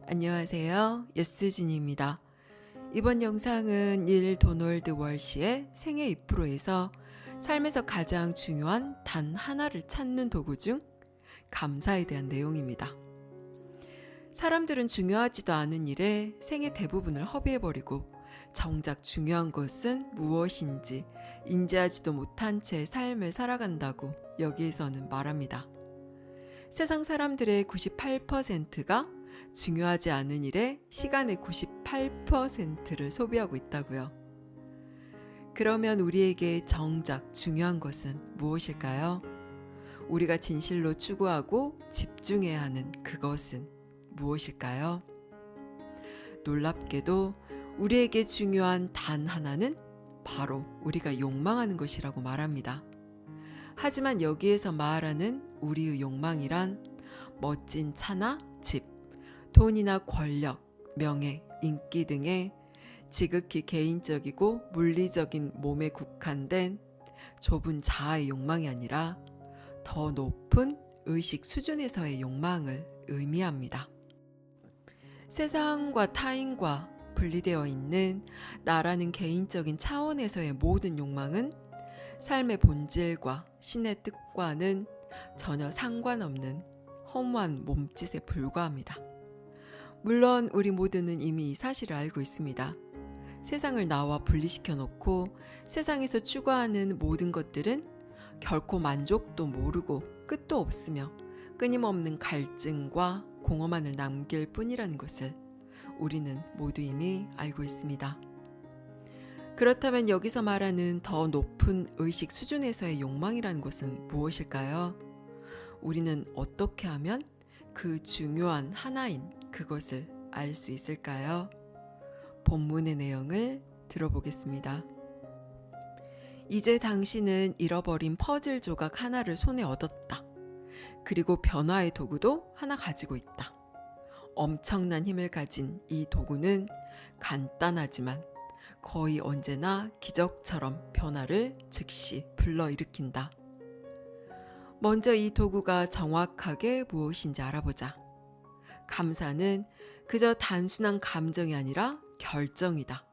안녕하세요. 예스진입니다. 이번 영상은 닐 도널드 월시의 생애 2%에서 삶에서 가장 중요한 단 하나를 찾는 도구 중 감사에 대한 내용입니다. 사람들은 중요하지도 않은 일에 생애 대부분을 허비해버리고 정작 중요한 것은 무엇인지 인지하지도 못한 채 삶을 살아간다고 여기에서는 말합니다. 세상 사람들의 98%가 중요하지 않은 일에 시간의 98%를 소비하고 있다고요. 그러면 우리에게 정작 중요한 것은 무엇일까요? 우리가 진실로 추구하고 집중해야 하는 그것은 무엇일까요? 놀랍게도 우리에게 중요한 단 하나는 바로 우리가 욕망하는 것이라고 말합니다. 하지만 여기에서 말하는 우리의 욕망이란 멋진 차나 집, 돈이나 권력, 명예, 인기 등의 지극히 개인적이고 물리적인 몸에 국한된 좁은 자아의 욕망이 아니라 더 높은 의식 수준에서의 욕망을 의미합니다. 세상과 타인과 분리되어 있는 나라는 개인적인 차원에서의 모든 욕망은 삶의 본질과 신의 뜻과는 전혀 상관없는 허무한 몸짓에 불과합니다. 물론 우리 모두는 이미 이 사실을 알고 있습니다. 세상을 나와 분리시켜 놓고 세상에서 추구하는 모든 것들은 결코 만족도 모르고 끝도 없으며 끊임없는 갈증과 공허만을 남길 뿐이라는 것을 우리는 모두 이미 알고 있습니다. 그렇다면 여기서 말하는 더 높은 의식 수준에서의 욕망이라는 것은 무엇일까요? 우리는 어떻게 하면 그 중요한 하나인 그것을 알 수 있을까요? 본문의 내용을 들어보겠습니다. 이제 당신은 잃어버린 퍼즐 조각 하나를 손에 얻었다. 그리고 변화의 도구도 하나 가지고 있다. 엄청난 힘을 가진 이 도구는 간단하지만 거의 언제나 기적처럼 변화를 즉시 불러일으킨다. 먼저 이 도구가 정확하게 무엇인지 알아보자. 감사는 그저 단순한 감정이 아니라 결정이다.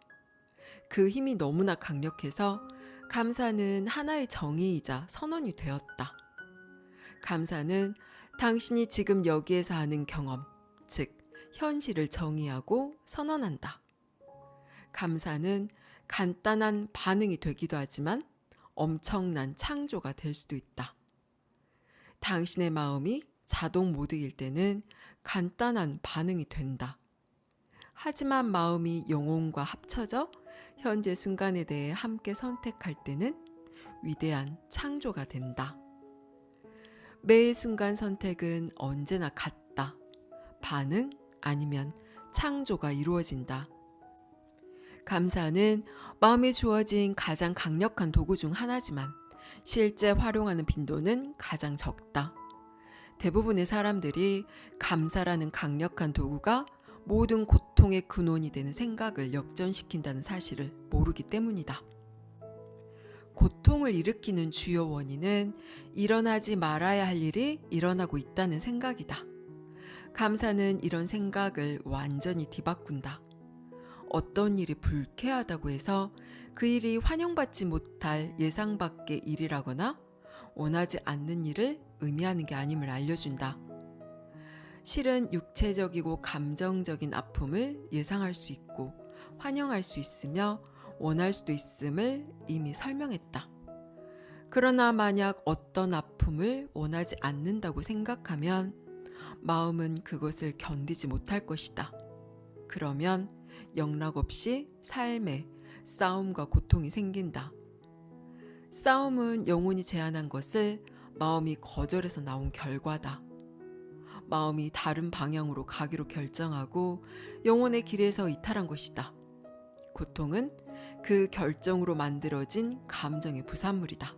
그 힘이 너무나 강력해서 감사는 하나의 정의이자 선언이 되었다. 감사는 당신이 지금 여기에서 하는 경험, 즉 현실을 정의하고 선언한다. 감사는 간단한 반응이 되기도 하지만 엄청난 창조가 될 수도 있다. 당신의 마음이 자동 모드일 때는 간단한 반응이 된다. 하지만 마음이 영혼과 합쳐져 현재 순간에 대해 함께 선택할 때는 위대한 창조가 된다. 매 순간 선택은 언제나 같다. 반응 아니면 창조가 이루어진다. 감사는 마음에 주어진 가장 강력한 도구 중 하나지만 실제 활용하는 빈도는 가장 적다. 대부분의 사람들이 감사라는 강력한 도구가 모든 고통의 근원이 되는 생각을 역전시킨다는 사실을 모르기 때문이다. 고통을 일으키는 주요 원인은 일어나지 말아야 할 일이 일어나고 있다는 생각이다. 감사는 이런 생각을 완전히 뒤바꾼다. 어떤 일이 불쾌하다고 해서 그 일이 환영받지 못할 예상 밖의 일이라거나 원하지 않는 일을 의미하는 게 아님을 알려준다. 실은 육체적이고 감정적인 아픔을 예상할 수 있고 환영할 수 있으며 원할 수도 있음을 이미 설명했다. 그러나 만약 어떤 아픔을 원하지 않는다고 생각하면 마음은 그것을 견디지 못할 것이다. 그러면 영락없이 삶에 싸움과 고통이 생긴다. 싸움은 영혼이 제안한 것을 마음이 거절해서 나온 결과다. 마음이 다른 방향으로 가기로 결정하고 영혼의 길에서 이탈한 것이다. 고통은 그 결정으로 만들어진 감정의 부산물이다.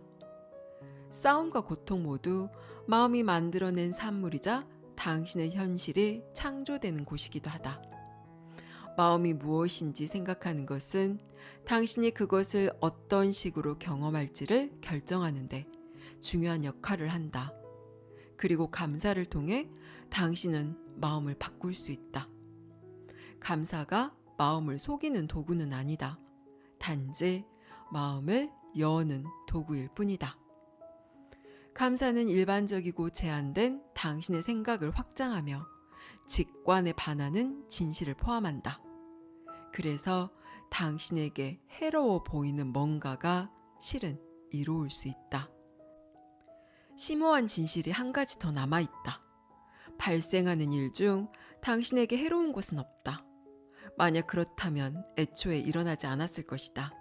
싸움과 고통 모두 마음이 만들어낸 산물이자 당신의 현실이 창조되는 곳이기도 하다. 마음이 무엇인지 생각하는 것은 당신이 그것을 어떤 식으로 경험할지를 결정하는데 중요한 역할을 한다. 그리고 감사를 통해 당신은 마음을 바꿀 수 있다. 감사가 마음을 속이는 도구는 아니다. 단지 마음을 여는 도구일 뿐이다. 감사는 일반적이고 제한된 당신의 생각을 확장하며 직관에 반하는 진실을 포함한다. 그래서 당신에게 해로워 보이는 뭔가가 실은 이로울 수 있다. 심오한 진실이 한 가지 더 남아있다. 발생하는 일 중 당신에게 해로운 것은 없다. 만약 그렇다면 애초에 일어나지 않았을 것이다.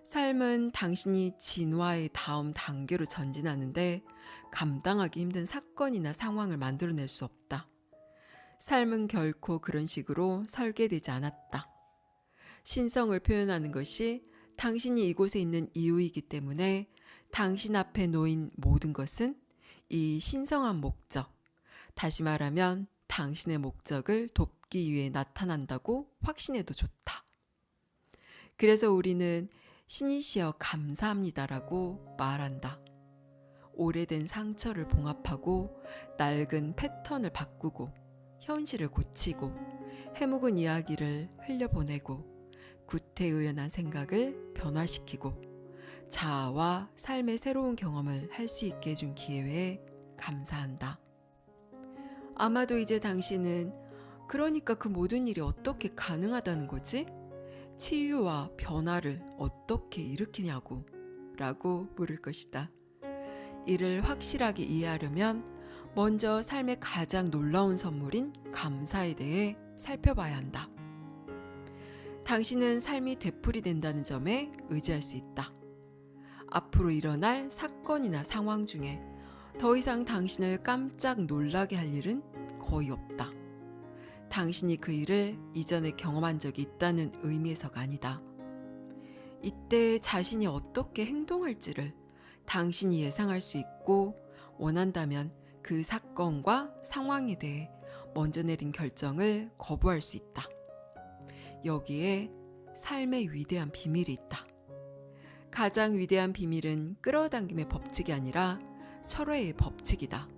삶은 당신이 진화의 다음 단계로 전진하는데 감당하기 힘든 사건이나 상황을 만들어낼 수 없다. 삶은 결코 그런 식으로 설계되지 않았다. 신성을 표현하는 것이 당신이 이곳에 있는 이유이기 때문에 당신 앞에 놓인 모든 것은 이 신성한 목적, 다시 말하면 당신의 목적을 돕기 위해 나타난다고 확신해도 좋다. 그래서 우리는 신이시여 감사합니다라고 말한다. 오래된 상처를 봉합하고 낡은 패턴을 바꾸고 현실을 고치고 해묵은 이야기를 흘려보내고 구태의연한 생각을 변화시키고 자아와 삶의 새로운 경험을 할 수 있게 해준 기회에 감사한다. 아마도 이제 당신은 그러니까 그 모든 일이 어떻게 가능하다는 거지? 치유와 변화를 어떻게 일으키냐고 라고 물을 것이다. 이를 확실하게 이해하려면 먼저 삶의 가장 놀라운 선물인 감사에 대해 살펴봐야 한다. 당신은 삶이 되풀이된다는 점에 의지할 수 있다. 앞으로 일어날 사건이나 상황 중에 더 이상 당신을 깜짝 놀라게 할 일은 거의 없다. 당신이 그 일을 이전에 경험한 적이 있다는 의미에서가 아니다. 이때 자신이 어떻게 행동할지를 당신이 예상할 수 있고 원한다면 그 사건과 상황에 대해 먼저 내린 결정을 거부할 수 있다. 여기에 삶의 위대한 비밀이 있다. 가장 위대한 비밀은 끌어당김의 법칙이 아니라 철회의 법칙이다.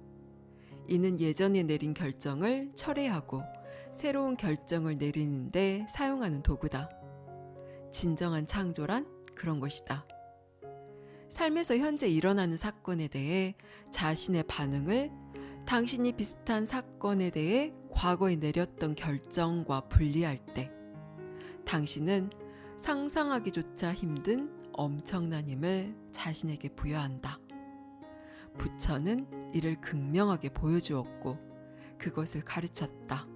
이는 예전에 내린 결정을 철회하고 새로운 결정을 내리는데 사용하는 도구다. 진정한 창조란 그런 것이다. 삶에서 현재 일어나는 사건에 대해 자신의 반응을 당신이 비슷한 사건에 대해 과거에 내렸던 결정과 분리할 때 당신은 상상하기조차 힘든 엄청난 힘을 자신에게 부여한다. 부처는 이를 극명하게 보여주었고 그것을 가르쳤다.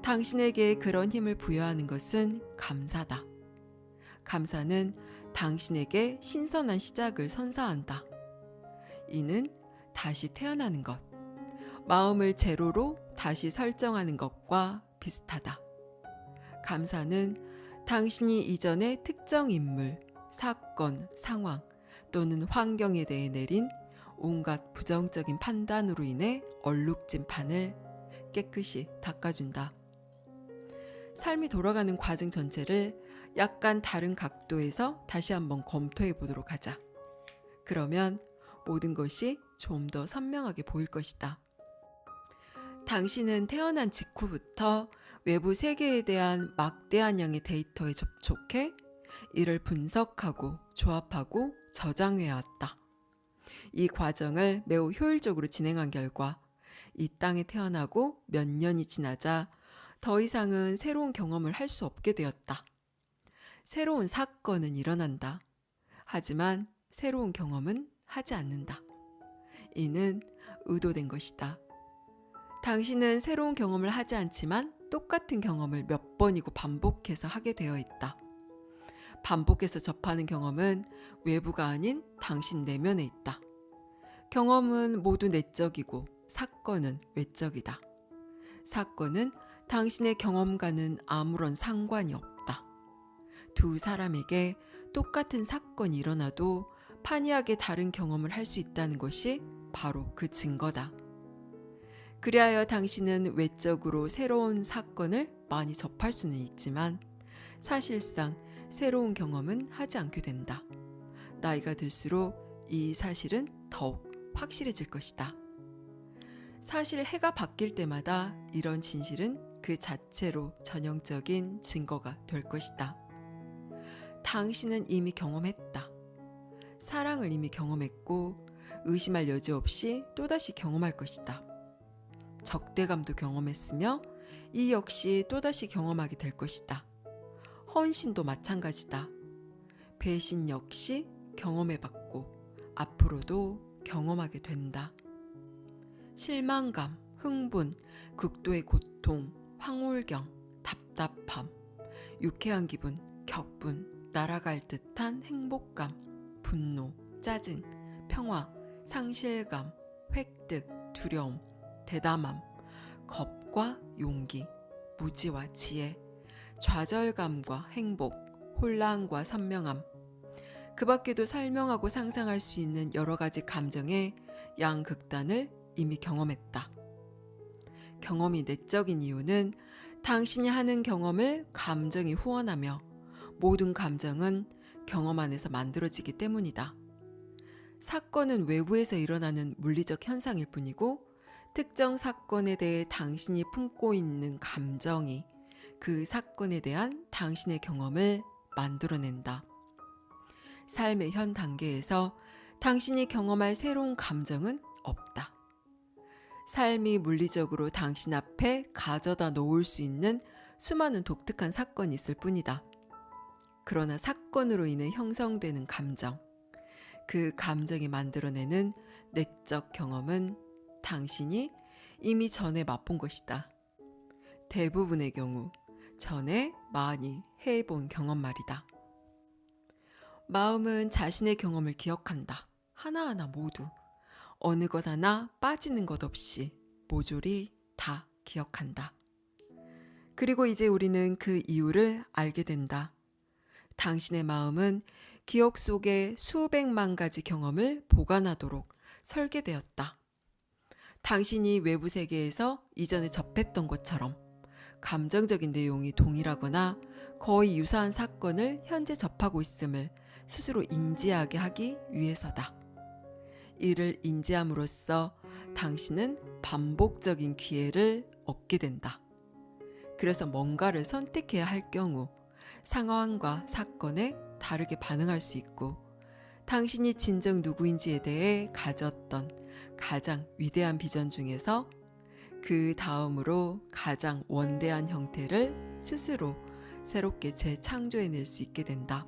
당신에게 그런 힘을 부여하는 것은 감사다. 감사는 당신에게 신선한 시작을 선사한다. 이는 다시 태어나는 것, 마음을 제로로 다시 설정하는 것과 비슷하다. 감사는 당신이 이전에 특정 인물, 사건, 상황 또는 환경에 대해 내린 온갖 부정적인 판단으로 인해 얼룩진 판을 깨끗이 닦아준다. 삶이 돌아가는 과정 전체를 약간 다른 각도에서 다시 한번 검토해 보도록 하자. 그러면 모든 것이 좀 더 선명하게 보일 것이다. 당신은 태어난 직후부터 외부 세계에 대한 막대한 양의 데이터에 접촉해 이를 분석하고 조합하고 저장해왔다. 이 과정을 매우 효율적으로 진행한 결과 이 땅에 태어나고 몇 년이 지나자 더 이상은 새로운 경험을 할 수 없게 되었다. 새로운 사건은 일어난다. 하지만 새로운 경험은 하지 않는다. 이는 의도된 것이다. 당신은 새로운 경험을 하지 않지만 똑같은 경험을 몇 번이고 반복해서 하게 되어 있다. 반복해서 접하는 경험은 외부가 아닌 당신 내면에 있다. 경험은 모두 내적이고 사건은 외적이다. 사건은 당신의 경험과는 아무런 상관이 없다. 두 사람에게 똑같은 사건이 일어나도 판이하게 다른 경험을 할 수 있다는 것이 바로 그 증거다. 그리하여 당신은 외적으로 새로운 사건을 많이 접할 수는 있지만 사실상 새로운 경험은 하지 않게 된다. 나이가 들수록 이 사실은 더욱 확실해질 것이다. 사실 해가 바뀔 때마다 이런 진실은 그 자체로 전형적인 증거가 될 것이다. 당신은 이미 경험했다. 사랑을 이미 경험했고 의심할 여지 없이 또다시 경험할 것이다. 적대감도 경험했으며 이 역시 또다시 경험하게 될 것이다. 헌신도 마찬가지다. 배신 역시 경험해봤고 앞으로도 경험하게 된다. 실망감, 흥분, 극도의 고통, 황홀경, 답답함, 유쾌한 기분, 격분, 날아갈 듯한 행복감, 분노, 짜증, 평화, 상실감, 획득, 두려움, 대담함, 겁과 용기, 무지와 지혜, 좌절감과 행복, 혼란과 선명함, 그 밖에도 설명하고 상상할 수 있는 여러 가지 감정의 양극단을 이미 경험했다. 경험이 내적인 이유는 당신이 하는 경험을 감정이 후원하며 모든 감정은 경험 안에서 만들어지기 때문이다. 사건은 외부에서 일어나는 물리적 현상일 뿐이고 특정 사건에 대해 당신이 품고 있는 감정이 그 사건에 대한 당신의 경험을 만들어낸다. 삶의 현 단계에서 당신이 경험할 새로운 감정은 없다. 삶이 물리적으로 당신 앞에 가져다 놓을 수 있는 수많은 독특한 사건이 있을 뿐이다. 그러나 사건으로 인해 형성되는 감정, 그 감정이 만들어내는 내적 경험은 당신이 이미 전에 맛본 것이다. 대부분의 경우 전에 많이 해본 경험 말이다. 마음은 자신의 경험을 기억한다. 하나하나 모두. 어느 것 하나 빠지는 것 없이 모조리 다 기억한다. 그리고 이제 우리는 그 이유를 알게 된다. 당신의 마음은 기억 속에 수백만 가지 경험을 보관하도록 설계되었다. 당신이 외부 세계에서 이전에 접했던 것처럼 감정적인 내용이 동일하거나 거의 유사한 사건을 현재 접하고 있음을 스스로 인지하게 하기 위해서다. 이를 인지함으로써 당신은 반복적인 기회를 얻게 된다. 그래서 뭔가를 선택해야 할 경우 상황과 사건에 다르게 반응할 수 있고 당신이 진정 누구인지에 대해 가졌던 가장 위대한 비전 중에서 그 다음으로 가장 원대한 형태를 스스로 새롭게 재창조해낼 수 있게 된다.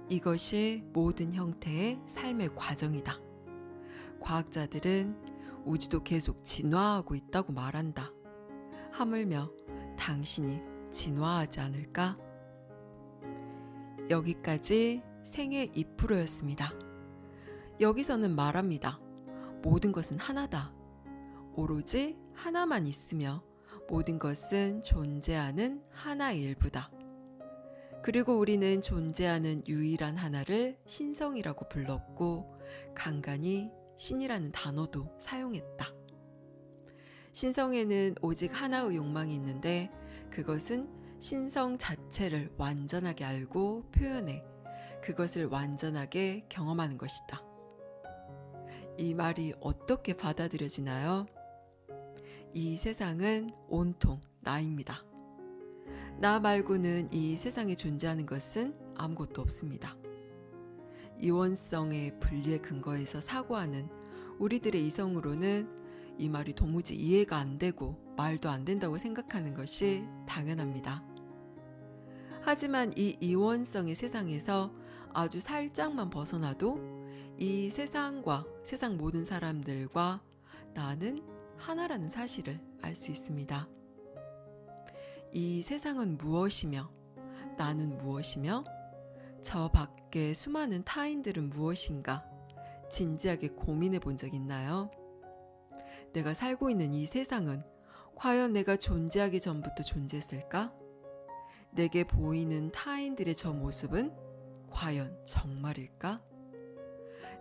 이것이 모든 형태의 삶의 과정이다. 과학자들은 우주도 계속 진화하고 있다고 말한다. 하물며 당신이 진화하지 않을까? 여기까지 생애 2%였습니다. 여기서는 말합니다. 모든 것은 하나다. 오로지 하나만 있으며 모든 것은 존재하는 하나의 일부다. 그리고 우리는 존재하는 유일한 하나를 신성이라고 불렀고 간간히 신이라는 단어도 사용했다. 신성에는 오직 하나의 욕망이 있는데 그것은 신성 자체를 완전하게 알고 표현해 그것을 완전하게 경험하는 것이다. 이 말이 어떻게 받아들여지나요? 이 세상은 온통 나입니다. 나 말고는 이 세상에 존재하는 것은 아무것도 없습니다. 이원성의 분리의 근거에서 사고하는 우리들의 이성으로는 이 말이 도무지 이해가 안 되고 말도 안 된다고 생각하는 것이 당연합니다. 하지만 이 이원성의 세상에서 아주 살짝만 벗어나도 이 세상과 세상 모든 사람들과 나는 하나라는 사실을 알 수 있습니다. 이 세상은 무엇이며 나는 무엇이며 저 밖에 수많은 타인들은 무엇인가 진지하게 고민해 본 적 있나요? 내가 살고 있는 이 세상은 과연 내가 존재하기 전부터 존재했을까? 내게 보이는 타인들의 저 모습은 과연 정말일까?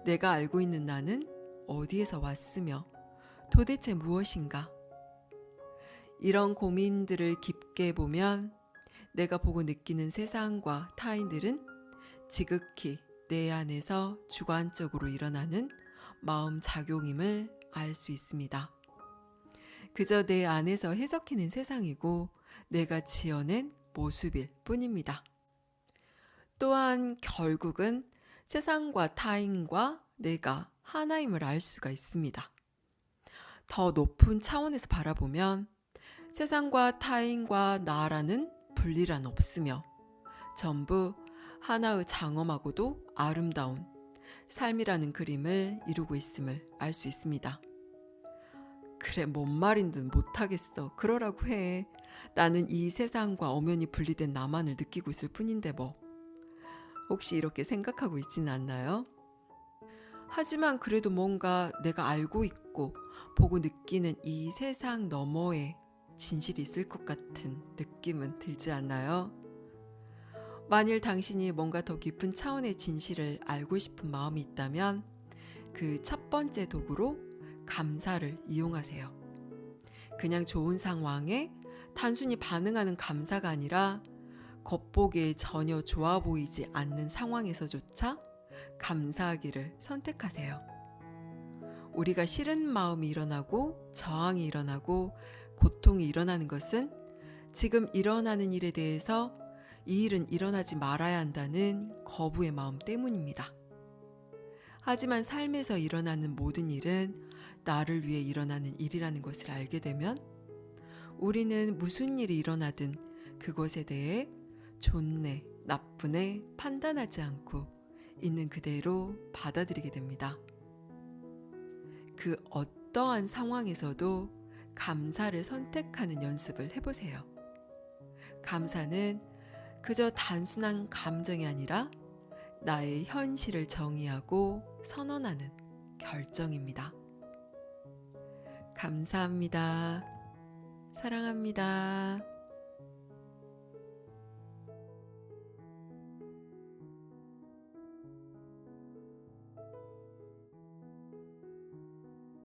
내가 알고 있는 나는 어디에서 왔으며 도대체 무엇인가? 이런 고민들을 깊게 보면 내가 보고 느끼는 세상과 타인들은 지극히 내 안에서 주관적으로 일어나는 마음 작용임을 알 수 있습니다. 그저 내 안에서 해석해낸 세상이고 내가 지어낸 모습일 뿐입니다. 또한 결국은 세상과 타인과 내가 하나임을 알 수가 있습니다. 더 높은 차원에서 바라보면 세상과 타인과 나라는 분리란 없으며 전부 하나의 장엄하고도 아름다운 삶이라는 그림을 이루고 있음을 알 수 있습니다. 그래, 뭔 말인 듯 못하겠어. 그러라고 해. 나는 이 세상과 엄연히 분리된 나만을 느끼고 있을 뿐인데 뭐. 혹시 이렇게 생각하고 있지는 않나요? 하지만 그래도 뭔가 내가 알고 있고 보고 느끼는 이 세상 너머에 진실이 있을 것 같은 느낌은 들지 않나요? 만일 당신이 뭔가 더 깊은 차원의 진실을 알고 싶은 마음이 있다면 그 첫 번째 도구로 감사를 이용하세요. 그냥 좋은 상황에 단순히 반응하는 감사가 아니라 겉보기에 전혀 좋아 보이지 않는 상황에서조차 감사하기를 선택하세요. 우리가 싫은 마음이 일어나고 저항이 일어나고 고통이 일어나는 것은 지금 일어나는 일에 대해서 이 일은 일어나지 말아야 한다는 거부의 마음 때문입니다. 하지만 삶에서 일어나는 모든 일은 나를 위해 일어나는 일이라는 것을 알게 되면 우리는 무슨 일이 일어나든 그것에 대해 좋네, 나쁘네 판단하지 않고 있는 그대로 받아들이게 됩니다. 그 어떠한 상황에서도 감사를 선택하는 연습을 해보세요. 감사는 그저 단순한 감정이 아니라 나의 현실을 정의하고 선언하는 결정입니다. 감사합니다. 사랑합니다.